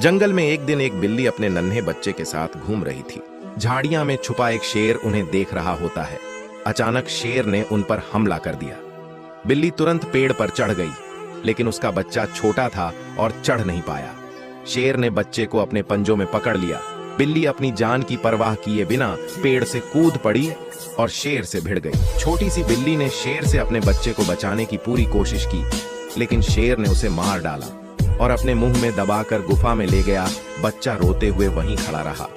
जंगल में एक दिन एक बिल्ली अपने नन्हे बच्चे के साथ घूम रही थी। झाड़ियां में छुपा एक शेर उन्हें देख रहा होता है। अचानक शेर ने उन पर हमला कर दिया। बिल्ली तुरंत पेड़ पर चढ़ गई, लेकिन उसका बच्चा छोटा था और चढ़ नहीं पाया। शेर ने बच्चे को अपने पंजों में पकड़ लिया। बिल्ली अपनी जान की परवाह किए बिना पेड़ से कूद पड़ी और शेर से भिड़ गई। छोटी सी बिल्ली ने शेर से अपने बच्चे को बचाने की पूरी कोशिश की, लेकिन शेर ने उसे मार डाला और अपने मुंह में दबाकर गुफा में ले गया। बच्चा रोते हुए वहीं खड़ा रहा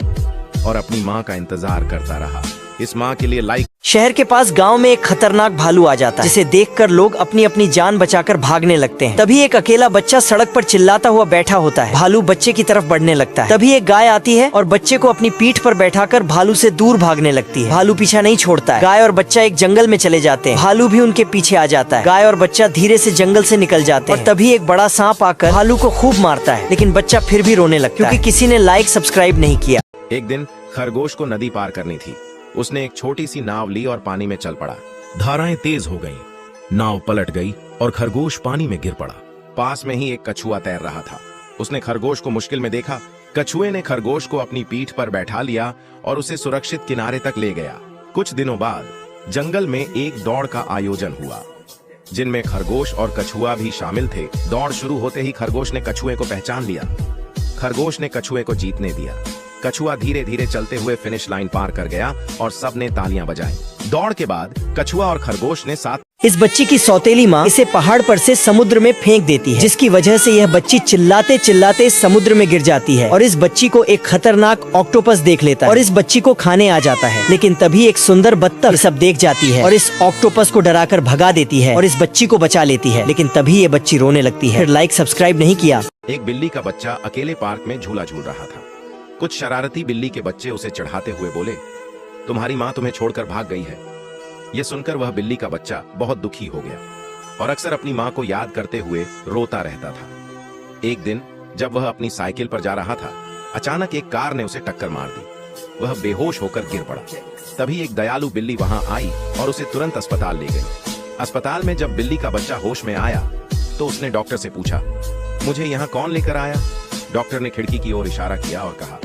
और अपनी माँ का इंतजार करता रहा। इस माँ के लिए लाइक। शहर के पास गांव में एक खतरनाक भालू आ जाता है, जिसे देखकर लोग अपनी अपनी जान बचाकर भागने लगते हैं। तभी एक अकेला बच्चा सड़क पर चिल्लाता हुआ बैठा होता है। भालू बच्चे की तरफ बढ़ने लगता है। तभी एक गाय आती है और बच्चे को अपनी पीठ पर बैठाकर भालू से दूर भागने लगती है। भालू पीछा नहीं छोड़ता है। गाय और बच्चा एक जंगल में चले जाते हैं। भालू भी उनके पीछे आ जाता है। गाय और बच्चा धीरे से जंगल से निकल जाते हैं और तभी एक बड़ा सांप आकर भालू को खूब मारता है, लेकिन बच्चा फिर भी रोने लगता है क्योंकि किसी ने लाइक सब्सक्राइब नहीं किया। एक दिन खरगोश को नदी पार करनी थी। उसने एक छोटी सी नाव ली और पानी में चल पड़ा। धाराएं तेज हो गईं। नाव पलट गई और खरगोश पानी में गिर पड़ा। पास में ही एक कछुआ तैर रहा था। उसने खरगोश को मुश्किल में देखा। कछुए ने खरगोश को अपनी पीठ पर बैठा लिया और उसे सुरक्षित किनारे तक ले गया। कुछ दिनों बाद जंगल में एक दौड़ का आयोजन हुआ, जिनमें खरगोश और कछुआ भी शामिल थे। दौड़ शुरू होते ही खरगोश ने कछुए को पहचान लिया। खरगोश ने कछुए को जीतने दिया। कछुआ धीरे धीरे चलते हुए फिनिश लाइन पार कर गया और सबने तालियां बजाई। दौड़ के बाद कछुआ और खरगोश ने साथ। इस बच्ची की सौतेली माँ इसे पहाड़ पर से समुद्र में फेंक देती है, जिसकी वजह से यह बच्ची चिल्लाते चिल्लाते समुद्र में गिर जाती है और इस बच्ची को एक खतरनाक ऑक्टोपस देख लेता है और इस बच्ची को खाने आ जाता है। लेकिन तभी एक सुंदर बत्तख सब देख जाती है और इस ऑक्टोपस को डराकर भगा देती है और इस बच्ची को बचा लेती है। लेकिन तभी ये बच्ची रोने लगती है। लाइक सब्सक्राइब नहीं किया। एक बिल्ली का बच्चा अकेले पार्क में झूला झूल रहा था। कुछ शरारती बिल्ली के बच्चे उसे चढ़ाते हुए बोले, तुम्हारी माँ तुम्हें छोड़कर भाग गई है। यह सुनकर वह बिल्ली का बच्चा बहुत दुखी हो गया और अक्सर अपनी माँ को याद करते हुए रोता रहता था। एक दिन जब वह अपनी साइकिल पर जा रहा था, अचानक एक कार ने उसे टक्कर मार दी। वह बेहोश होकर गिर पड़ा। तभी एक दयालु बिल्ली वहां आई और उसे तुरंत अस्पताल ले गई। अस्पताल में जब बिल्ली का बच्चा होश में आया तो उसने डॉक्टर से पूछा, मुझे यहाँ कौन लेकर आया? डॉक्टर ने खिड़की की ओर इशारा किया और कहा,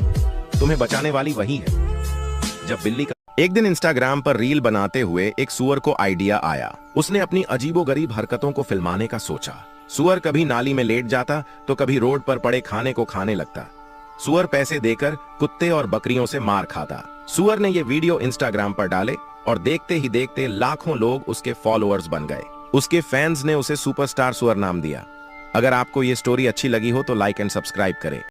तुम्हें बचाने वाली वही है। जब बिल्ली का एक दिन इंस्टाग्राम पर रील बनाते हुए एक सुअर को आइडिया आया। उसने अपनी अजीबोगरीब हरकतों को फिल्माने का सोचा। सुअर कभी नाली में लेट जाता तो कभी रोड पर पड़े खाने को खाने लगता। सुअर पैसे देकर कुत्ते और बकरियों से मार खाता। सुअर ने ये वीडियो इंस्टाग्राम पर डाले और देखते ही देखते लाखों लोग उसके फॉलोअर्स बन गए। उसके फैंस ने उसे सुपरस्टार सुअर नाम दिया। अगर आपको ये स्टोरी अच्छी लगी हो तो लाइक एंड सब्सक्राइब करें।